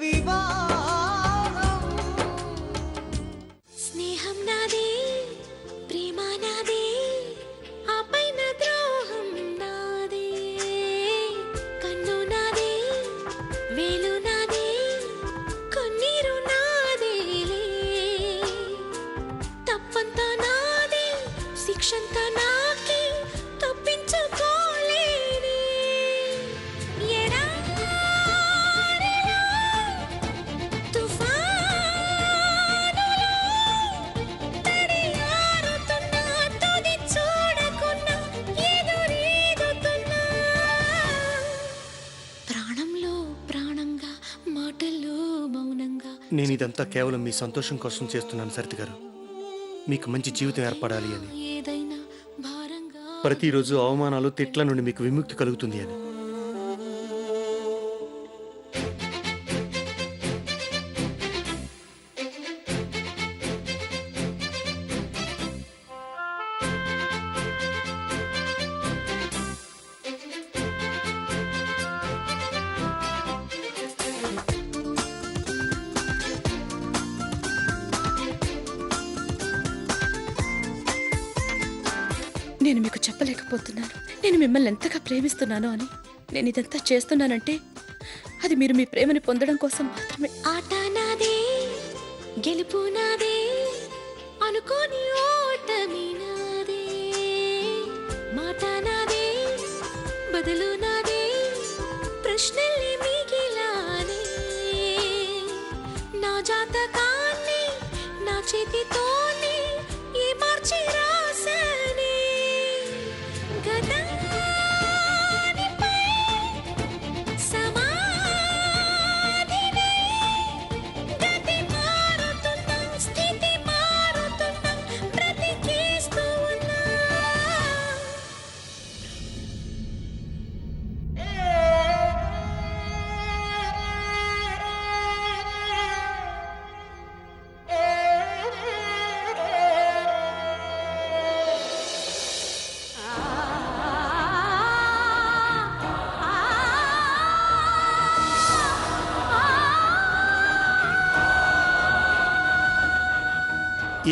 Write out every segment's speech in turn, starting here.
వివాహం. స్నేహం నాదే ప్రేమ నాదే ఆ పైన ద్రోహం నాదే కన్ను నాదే వేలు నాదే కన్నీరు నాదేలే తప్పంతా నాదే శిక్షంతా నాకే తప్పించుకోలేనే ఎడారిలో తుఫానులో తడియారుతున్నా తుది చూడకున్నా ఎదురీదుతున్నా ప్రాణంలో ప్రాణంగా మాటల్లో మౌనంగా. నేను ఇదంతా కేవలం మీ సంతోషం కోసం చేస్తున్నాను సరిత గారు. మీకు మంచి జీవితం ఏర్పడాలి అని, ఏదైనా భారంగా ప్రతిరోజు అవమానాలు తిట్ల నుండి మీకు విముక్తి కలుగుతుంది అని. నేను మీకు చెప్పలేకపోతున్నాను నేను మిమ్మల్ని ఎంతగా ప్రేమిస్తున్నానో అని. నేను ఇదంతా చేస్తున్నానంటే అది మీరు మీ ప్రేమని పొందడం కోసం మాత్రమే. ఆట నాదే గెలుపు నాదే అనుకోని ఓటమి నాదే మాట నాదే బదులు నాదే ప్రశ్నల్ని మిగిలానే నా జాతకాన్ని నా చేతితోనే ఏ మార్చి రాసనే గతానిపై సమాధినే గతి మారుతున్నా స్థితి మారుతున్నా బ్రతికేస్తూ ఉన్నా.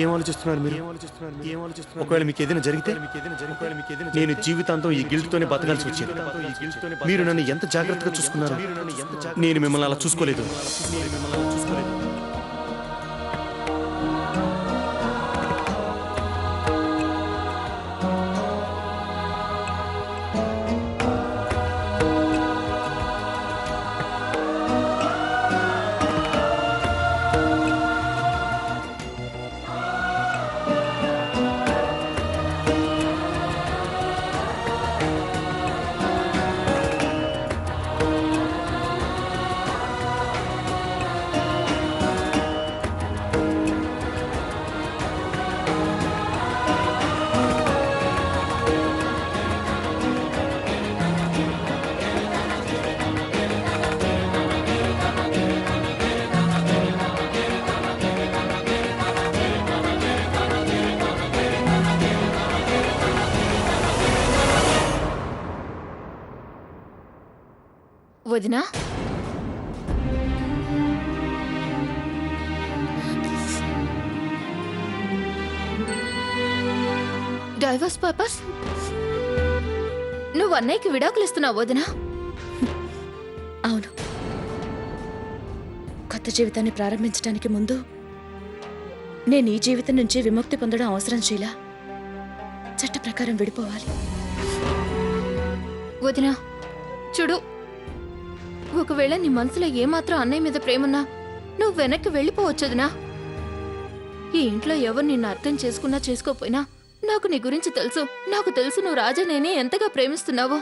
ఏం ఆలోచిస్తున్నారు మీరు? ఒకవేళ మీకు ఏదైనా జరిగితే నేను జీవితాంతం ఈ గిల్ట్ తోనే బతకాల్సి వచ్చేది. మీరు నన్ను ఎంత జాగ్రత్తగా చూసుకున్నారు, నేను మిమ్మల్ని అలా చూసుకోలేదు. వదినా, డైవర్స్ పర్పస్ నువ్వు అన్నయ్యకి విడాకులు ఇస్తున్నావు వదినా? అవును, కొత్త జీవితాన్ని ప్రారంభించడానికి ముందు నేను ఈ జీవితం నుంచి విముక్తి పొందడం అవసరం. శీలా, చట్ట ప్రకారం విడిపోవాలి. వదినా చూడు, ఒకవేళ నీ మనసులో ఏమాత్రం అన్నయ్య మీద ప్రేమన్నా నువ్వు వెనక్కి వెళ్ళిపోవచ్చుదినా. ఈ ఇంట్లో ఎవరు నిన్ను అర్థం చేసుకున్నా చేసుకోపోయినా నాకు నీ గురించి తెలుసు. నాకు తెలుసు నువ్వు రాజానేని ఎంతగా ప్రేమిస్తున్నావో.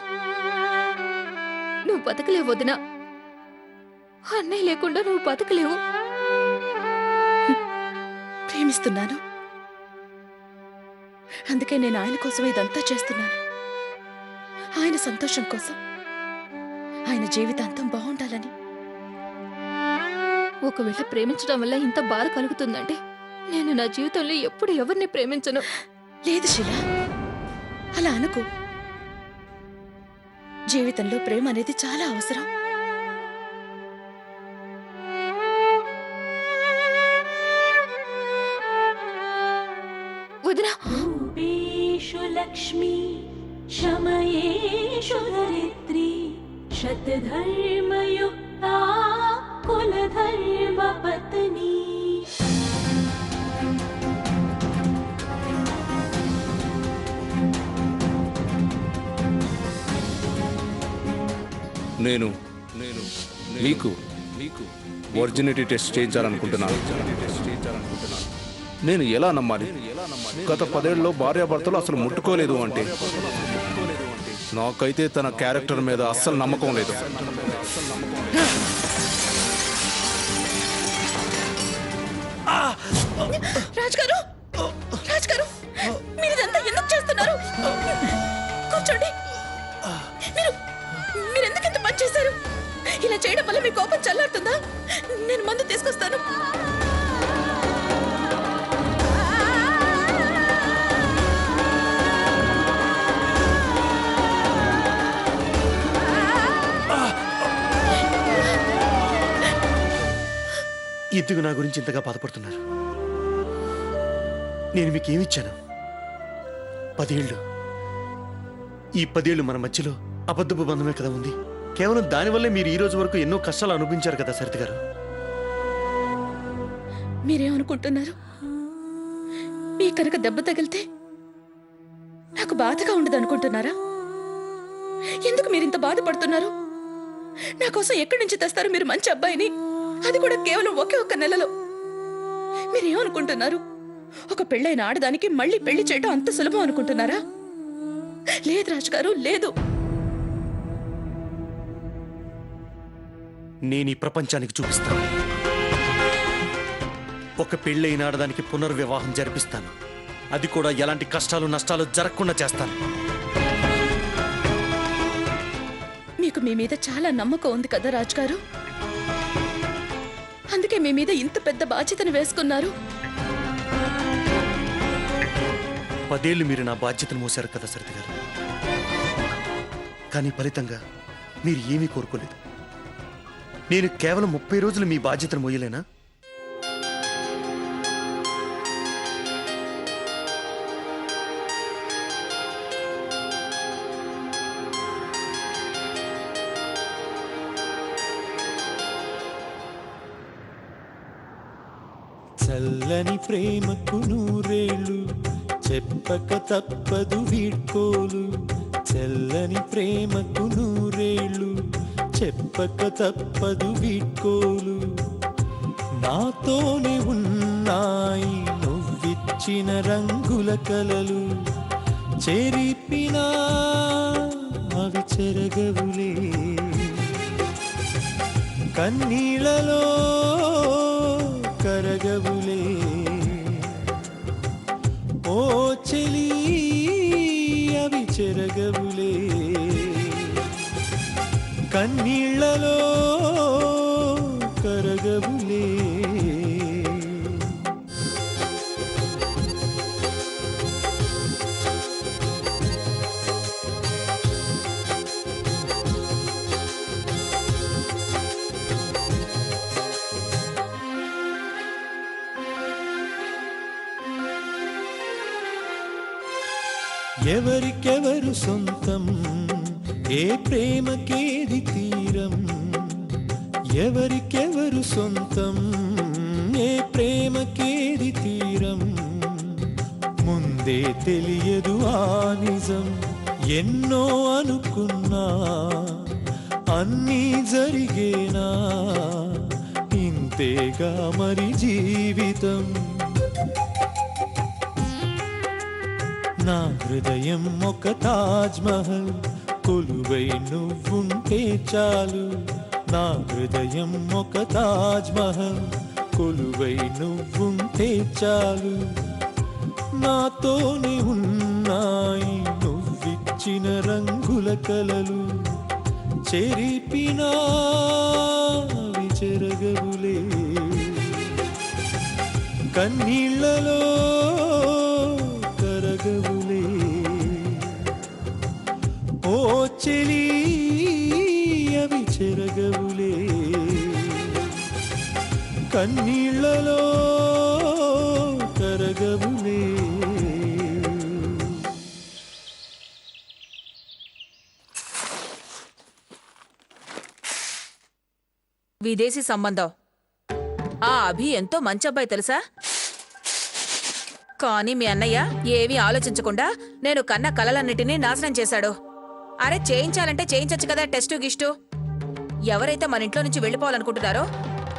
నువ్వు బతకలేవు వదినా, అన్నయ్య లేకుండా నువ్వు బతకలేవు. ప్రేమిస్తున్నాను, అందుకే నేను ఆయన కోసం ఇదంతా చేస్తున్నాను. ఆయన సంతోషం కోసం, ఆయన జీవితాంతం బాగుండాలని. ఒకవేళ ప్రేమించడం వల్ల ఇంత బాధ కలుగుతుందంటే నేను నా జీవితంలో ఎప్పుడు ఎవరిని ప్రేమించను. లేదు శిలా, అలా అనుకో. జీవితంలో ప్రేమ అనేది చాలా అవసరం. వస్తున్నా. రూపేషు లక్ష్మి శమయేషు ధరిత్రి శతధర్మయుక్తా కులధర్మ పత్ని. నేను మీకు వర్జినిటీ టెస్ట్ చేయించాలనుకుంటున్నాను. నేను ఎలా నమ్మాలి? గత 10 ఏళ్ళలో భార్యాభర్తలు అసలు ముట్టుకోలేదు అంటే నాకైతే తన క్యారెక్టర్ మీద అస్సలు నమ్మకం లేదు. రాజుగారు, రాజుగారు, మీరు ఇదంతా ఎందుకు చేస్తున్నారు? కూర్చోండి. మీరు ఎందుకు ఇంత పని చేశారు? ఇలా చేయడం వల్ల మీ కోపం చల్లారుతుందా? నేను మందు తీసుకొస్తాను. ఎందుకు నా గురించి ఇంతగా బాధపడుతున్నారు? నేను మీకేమిచ్చాను? 10 ఏళ్ళు. ఈ 10 ఏళ్ళు మన మధ్యలో అబద్ధపు బంధమే కదా ఉంది. కేవలం దానివల్లే మీరు ఈ రోజు వరకు ఎన్నో కష్టాలు అనుభవించారు కదా సరిత గారు. మీరేమనుకుంటున్నారు? మీ కనుక దెబ్బ తగిలితే నాకు బాధగా ఉండదు అనుకుంటున్నారా? ఎందుకు మీరింత బాధపడుతున్నారు? నా కోసం ఎక్కడి నుంచి తెస్తారు మీరు మంచి అబ్బాయిని? అది కూడా కేవలం ఒక్క నెలలో. మీరేమనుకుంటున్నారు? ఒక పెళ్ళైన ఆడదానికి మళ్ళీ పెళ్లి చేయడం అంత సులభం అనుకుంటున్నారా? లేదు రాజుగారు, లేదు. నేను ఈ ప్రపంచానికి చూపిస్తాను. ఒక పెళ్ళైన ఆడదానికి పునర్వివాహం జరిపిస్తాను. అది కూడా ఎలాంటి కష్టాలు నష్టాలు జరగకుండా చేస్తాను. మీకు మీ మీద చాలా నమ్మకం ఉంది కదా రాజుగారు. అందుకే మీ మీద ఇంత పెద్ద బాధ్యతను వేసుకున్నారు. 10 ఏళ్ళు మీరు నా బాధ్యతను మోసారు కదా సరిత గారు. కానీ ఫలితంగా మీరు ఏమీ కోరుకోలేదు. నేను కేవలం 30 రోజులు మీ బాధ్యతను మోయలేనా? చల్లని ప్రేమకు నూరేళ్ళు చెప్పక తప్పదు వీడ్కోలు. చల్లని ప్రేమకు నూరేళ్ళు చెప్పక తప్పదు వీడ్కోలు. నాతోనే ఉన్నాయి నువ్విచ్చిన రంగుల కలలు. చెరిపినా అవి చెరగవులే. కన్నీళ్ళలో కరగవులే. ఓ చెలి అవి చెరగవులే. కన్నీళ్ళలో కరగవులే. ఎవరికెవరు సొంతం? ఏ ప్రేమకేది తీరం? ఎవరికెవరు సొంతం? ఏ ప్రేమకేది తీరం? ముందే తెలియదు ఆ నిజం. ఎన్నో అనుకున్నా అన్నీ జరిగేనా? ఇంతేగా మరి జీవితం. నా హృదయం ఒక తాజ్ మహల్. కొలువై నువ్వుంటే చాలు. నా హృదయం ఒక తాజ్ మహల్. కొలువై నువ్వుంటే చాలు. నాతోనే ఉన్నాయి నువ్విచ్చిన రంగుల కలలు. చెరిపినా అవి చెరగవులే. కన్నీళ్ళలో కరగవులే. ఓ చెలి అవి చెరగవులే. కన్నీళ్ళలో కరగవులే. విదేశీ సంబంధం. ఆ అభి ఎంతో మంచి అబ్బాయి తెలుసా? కానీ మీ అన్నయ్య ఏమీ ఆలోచించకుండా నేను కన్న కలలన్నిటినీ నాశనం చేశాడు. అరే చేయించాలంటే చేయించచ్చు కదా టెస్టు గిస్టు. ఎవరైతే మన ఇంట్లో నుంచి వెళ్ళిపోవాలనుకుంటున్నారో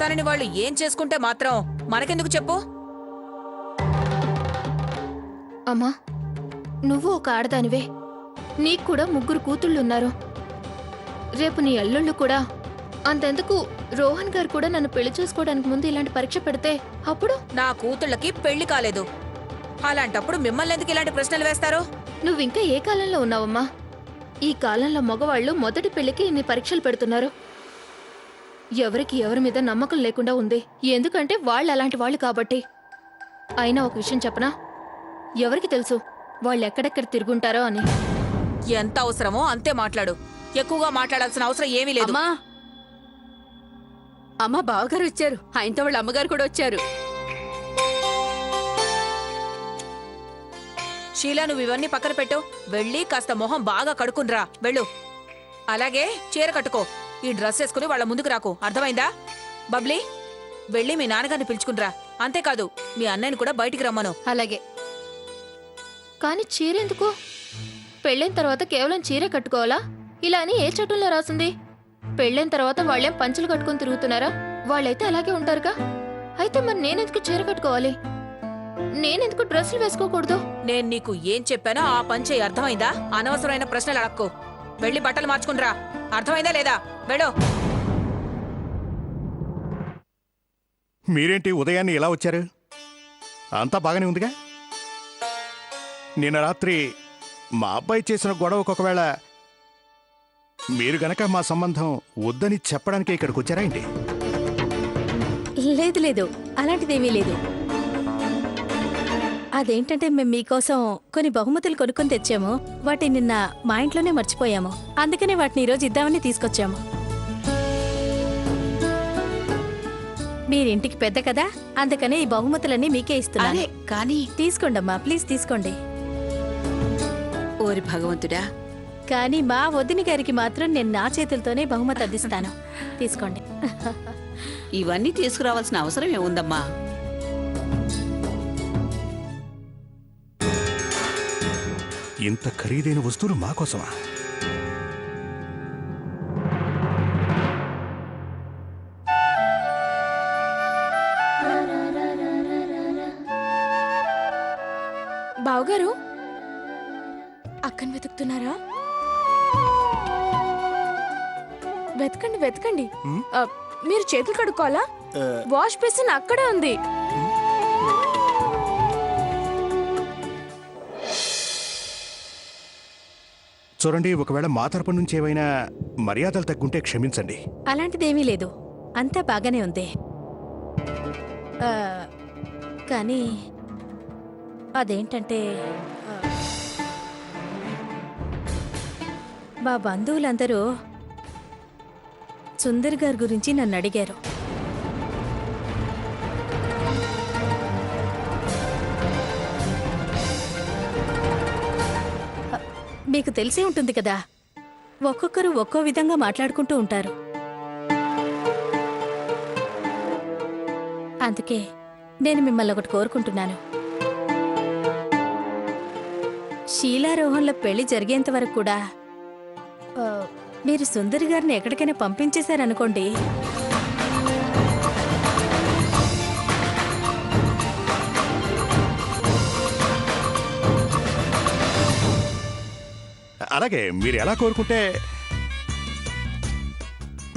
తనని వాళ్ళు ఏం చేసుకుంటే మాత్రం మనకెందుకు చెప్పు? అమ్మా, నువ్వు ఒక ఆడదానివే. నీకు కూడా 3 కూతుళ్ళున్నారు. రేపు నీ అల్లుళ్ళు కూడా. అంతెందుకు రోహన్ గారు కూడా నన్ను పెళ్లి చేసుకోవడానికి ముందు ఇలాంటి పరీక్ష పెడితే అప్పుడు నా కూతుళ్ళకి పెళ్లి కాలేదు. అలాంటప్పుడు మిమ్మల్ని ఎందుకు ఇలాంటి ప్రశ్నలు వేస్తారు? నువ్వింకా ఏ కాలంలో ఉన్నావమ్మా? ఈ కాలంలో మగవాళ్ళు మొదటి పెళ్లికి ఇన్ని పరీక్షలు పెడుతున్నారు. ఎవరికి ఎవరి మీద నమ్మకం లేకుండా ఉంది. ఎందుకంటే వాళ్ళు అలాంటి వాళ్ళు కాబట్టి. అయినా ఒక విషయం చెప్పనా? ఎవరికి తెలుసు వాళ్ళు ఎక్కడెక్కడ తిరుగుంటారో అని. ఎంత అవసరమో అంతే మాట్లాడు. ఎక్కువగా మాట్లాడాల్సిన అవసరం ఏమీ లేదు. అమ్మా బావగారు వచ్చారు. ఆయనతో వాళ్ళ అమ్మగారు కూడా వచ్చారు. షీలా, నువ్వు ఇవన్నీ పక్కన పెట్టు. వెళ్ళి కాస్త మొహం బాగా కడుక్కునిరా. వెళ్ళు. అలాగే చీర కట్టుకో. ఈ డ్రెస్ వేసుకుని వాళ్ళ ముందుకు రాకు. అర్థమైందా? బబ్లీ, వెళ్ళి మీ నాన్నగారిని పిలుచుకునిరా. అంతేకాదు మీ అన్నయ్యని కూడా బయటికి రమ్మను. అలాగే. కానీ చీర ఎందుకు? పెళ్ళైన తర్వాత కేవలం చీర కట్టుకోవాలా? ఇలా అని ఏ చట్టంలో రాసింది? పెళ్ళైన తర్వాత వాళ్ళేం పంచలు కట్టుకుని తిరుగుతున్నారా? వాళ్ళైతే అలాగే ఉంటారుగా. అయితే మరి నేనెందుకు చీర కట్టుకోవాలి? నేనెందుకు డ్రెస్సులు వేసుకోకూడదు? నేను నీకు ఏం చెప్పానో ఆ పని చెయ్యి. అర్థమైందా? అనవసరమైన ప్రశ్నలు అడక్కు. వెళ్ళి బట్టలు మార్చుకునిరా. అర్థమైందా లేదా? వెళ్ళు. మీరేంటి ఉదయాన్నే ఇలా వచ్చారు? అంతా బాగానే ఉందిగా? నిన్న రాత్రి మా అబ్బాయి చేసిన గొడవకు ఒకవేళ మీరు గనక మా సంబంధం వద్దని చెప్పడానికే ఇక్కడికి వచ్చారా ఏంటి? లేదు లేదు, అలాంటిదేమీ లేదు. అదేంటంటే మేము మీకోసం కొన్ని బహుమతులు కొనుక్కొని తెచ్చాము. వాటిని నిన్న మా ఇంట్లోనే మర్చిపోయాము. అందుకనే వాటిని ఈరోజు ఇద్దామని తీసుకొచ్చాము. మీరింటికి పెద్ద కదా, అందుకనే ఈ బహుమతులన్నీ మీకే ఇస్తున్నాను. కానీ తీసుకోండమ్మా, ప్లీజ్ తీసుకోండి. ఓరి భగవంతుడా, కానీ మా వదిన గారికి మాత్రం నేను నా చేతులతోనే బహుమతి అందిస్తాను. తీసుకోండి. ఇవన్నీ తీసుకురావాల్సిన అవసరం ఏముందమ్మా? ఇంత ఖరీదైన వస్తువులు మా కోసమా? బావగారు, అక్కని వెతుకుతున్నారా? వెతకండి వెతకండి. మీరు చేతులు కడుక్కోవాలా? వాష్ బేసిన్ అక్కడే ఉంది. చూడండి, ఒకవేళ మా తరపు నుంచి ఏవైనా మర్యాదలు తగ్గుంటే క్షమించండి. అలాంటిదేమీ లేదు, అంతా బాగానే ఉంది. కానీ అదేంటంటే మా బంధువులందరూ సుందర్ గారి గురించి నన్ను అడిగారు. మీకు తెలిసే ఉంటుంది కదా, ఒక్కొక్కరు ఒక్కో విధంగా మాట్లాడుకుంటూ ఉంటారు. అందుకే నేను మిమ్మల్ని ఒకటి కోరుకుంటున్నాను. షీలారోహన్ల పెళ్లి జరిగేంత వరకు కూడా మీరు సుందరి గారిని ఎక్కడికైనా పంపించేశారనుకోండి, అలాగే మీరు ఎలా కోరుకుంటే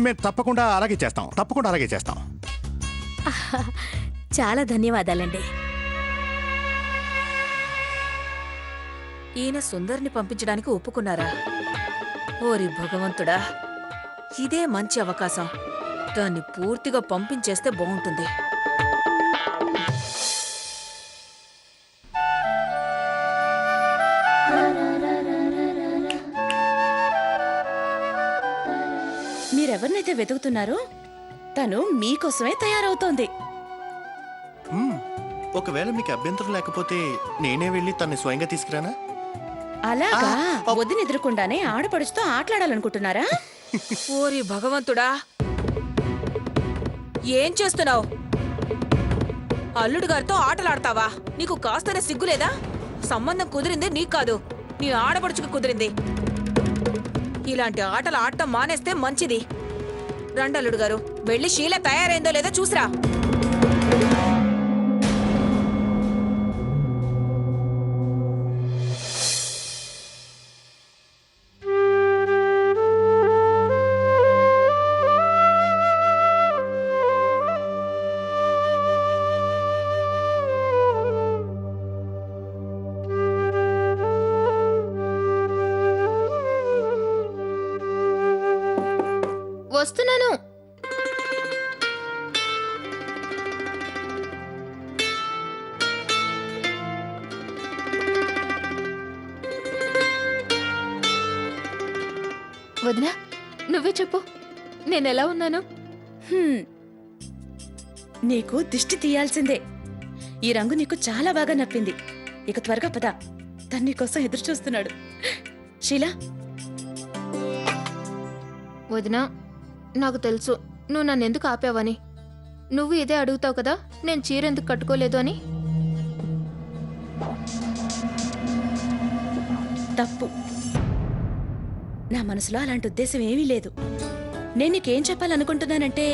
మేము తప్పకుండా అలాగే చేస్తాం. చాలా ధన్యవాదాలండి. ఈయన సుందర్ని పంపించడానికి ఒప్పుకున్నారా? ఓరి భగవంతుడా, ఇదే మంచి అవకాశం. దాన్ని పూర్తిగా పంపించేస్తే బాగుంటుంది. మీరెవరినైతే వెతుకుతున్నారో తను మీకోసమే తయారవుతోంది. ఒకవేళ మీకు అభ్యంతరం లేకపోతే నేనే వెళ్ళి తన్ని స్వయంగా తీసుకురానా? అలాగా? వదిన ఎదురుకుండానే ఆడపడుచుతో ఆటలాడాలనుకుంటున్నారా? ఓరి భగవంతుడా, ఏం చేస్తున్నావు? అల్లుడు గారితో ఆటలాడతావా? నీకు కాస్తనే సిగ్గులేదా? సంబంధం కుదిరింది నీకు కాదు, నీ ఆడపడుచుకు కుదిరింది. ఇలాంటి ఆటలు ఆడటం మానేస్తే మంచిది. రండి అల్లుడు గారు, వెళ్ళి శీల తయారైందో లేదో చూసిరా. వస్తున్నాను. వదినా, నువ్వే చెప్పు, నేనెలా ఉన్నాను? నీకు దిష్టి తీయాల్సిందే. ఈ రంగు నీకు చాలా బాగా నప్పింది. ఇక త్వరగా పద, తను నీకోసం ఎదురు చూస్తున్నాడు. షీలా, వదినా, నాకు తెలుసు నువ్వు నన్ను ఎందుకు ఆపావని. నువ్వు ఇదే అడుగుతావు కదా, నేను చీర ఎందుకు కట్టుకోలేదు అని. తప్పు. నా మనసులో అలాంటి ఉద్దేశం ఏమీ లేదు. నేను నీకేం చెప్పాలనుకుంటున్నానంటే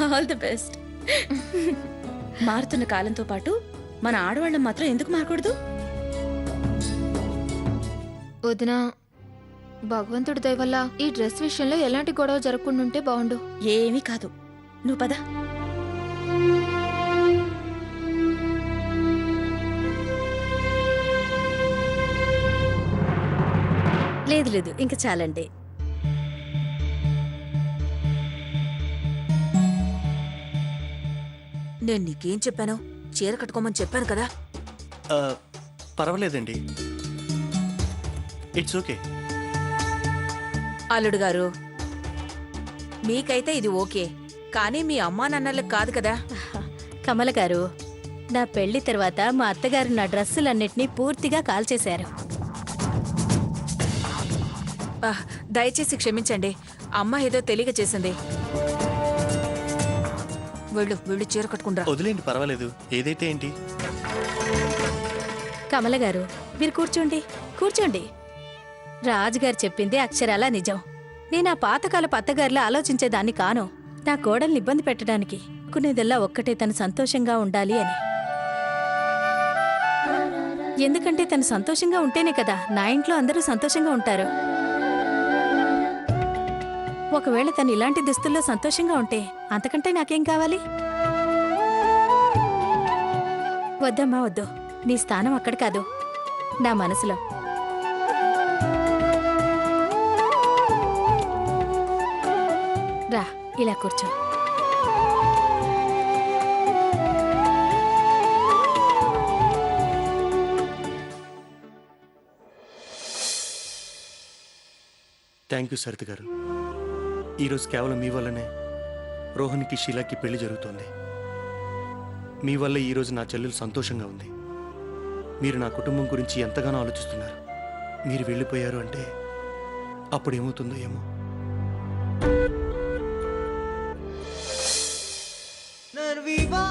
ఆల్ ది బెస్ట్. మారుతున్న కాలంతో పాటు మన ఆడవాళ్ళం మాత్రం ఎందుకు మారకూడదు? వదినా, భగవంతుడి దయ వల్ల ఈ డ్రెస్ విషయంలో ఎలాంటి గొడవ జరగకుండా ఉంటే బాగుండు. ఏమీ కాదు, నువ్వు పద. లేదు లేదు, ఇంకా చాలండి. నేను నీకేం చెప్పాను? చీర కట్టుకోమని చెప్పాను కదా. పర్వాలేదండి, ఇట్స్ ఓకే. అల్లుడు గారు, మీకైతే ఇది ఓకే, కానీ మీ అమ్మా నాన్నలకు కాదు కదా. కమల గారు, నా పెళ్లి తర్వాత మా అత్తగారు నా డ్రెస్సులన్నిటినీ పూర్తిగా కాల్చేశారు. దయచేసి క్షమించండి, అమ్మ ఏదో తెలియక చేసింది. వెళ్ళు వెళ్ళు, చీర కట్టుకుంటా. వదిలేండి, పర్వాలేదు. ఏదైతే ఏంటి. కమల గారు, మీరు కూర్చోండి కూర్చోండి. రాజుగారు చెప్పింది అక్షరాలా నిజం. నేను ఆ పాతకాలపు అత్తగారిలా ఆలోచించేదాన్ని కాను. నా కోడల్ని ఇబ్బంది పెట్టడానికి కొనేదల్లా ఒక్కటే, తను సంతోషంగా ఉండాలి అని. ఎందుకంటే తను సంతోషంగా ఉంటేనే కదా నా ఇంట్లో అందరూ సంతోషంగా ఉంటారు. ఒకవేళ తను ఇలాంటి దుస్తుల్లో సంతోషంగా ఉంటే అంతకంటే నాకేం కావాలి? వద్దమ్మా వద్దు, నీ స్థానం అక్కడ కాదు, నా మనసులో. రా, ఇలా కూర్చో. థ్యాంక్ యూ సరిత గారు. ఈరోజు కేవలం మీ వల్లనే రోహన్కి షీలాకి పెళ్లి జరుగుతోంది. మీ వల్ల ఈరోజు నా చెల్లెలు సంతోషంగా ఉంది. మీరు నా కుటుంబం గురించి ఎంతగానో ఆలోచిస్తున్నారు. మీరు వెళ్ళిపోయారు అంటే అప్పుడు ఏమవుతుందో ఏమో. నర్వివా